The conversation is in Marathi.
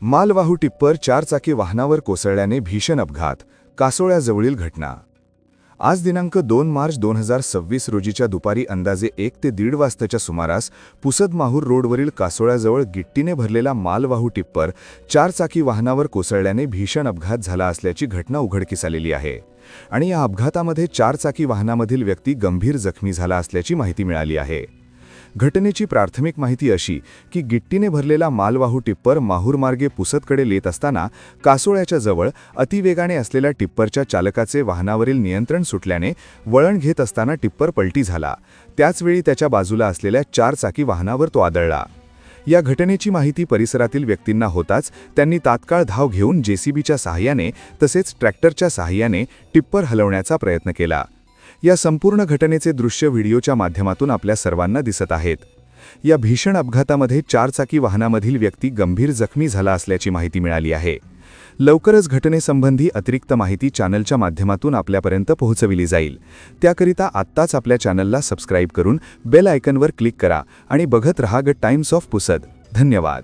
मालवाहू टिप्पर चारचाकी वाहनावर कोसळल्याने भीषण अपघात, कासोळ्याजवळील घटना। आज दिनांक 2 मार्च 2026 रोजीच्या दुपारी अंदाजे 1 ते 1:30 वाजताच्या सुमारास पुसद माहूर रोडवरील कासोळ्याजवळ गिट्टीने भरलेला मालवाहू टिप्पर चारचाकी वाहनावर कोसळल्याने भीषण अपघात झाला असल्याची घटना उघडकीस आलेली आहे आणि या अपघातामध्ये चारचाकी वाहनामधील व्यक्ती गंभीर जखमी झाला असल्याची माहिती मिळाली आहे। घटनेची प्राथमिक माहिती अशी की गिट्टीने भरलेला मालवाहू टिप्पर माहूरमार्गे पुसदकडे येत असताना कासोळ्याच्या जवळ अतिवेगाने असलेल्या टिप्परच्या चालकाचे वाहनावरील नियंत्रण सुटल्याने वळण घेत असताना टिप्पर पलटी झाला। त्याचवेळी त्याच्या बाजूला असलेल्या चारचाकी वाहनावर तो आदळला। या घटनेची माहिती परिसरातील व्यक्तींना होताच त्यांनी तात्काळ धाव घेऊन जेसीबीच्या सहाय्याने तसेच ट्रॅक्टरच्या सहाय्याने टिप्पर हलवण्याचा प्रयत्न केला। या संपूर्ण घटनेचे दृश्य व्हिडिओच्या माध्यमातून आपल्या सर्वांना दिसत आहेत। या भीषण अपघातामध्ये चारचाकी वाहनामधील व्यक्ती गंभीर जखमी झाला असल्याची माहिती मिळाली आहे। लवकरच घटनेसंबंधी अतिरिक्त माहिती चॅनलच्या माध्यमातून आपल्यापर्यंत पोहोचविली जाईल। त्याकरिता आत्ताच आपल्या चॅनलला सबस्क्राईब करून बेल आयकॉनवर क्लिक करा आणि बघत रहा द टाइम्स ऑफ पुसद। धन्यवाद।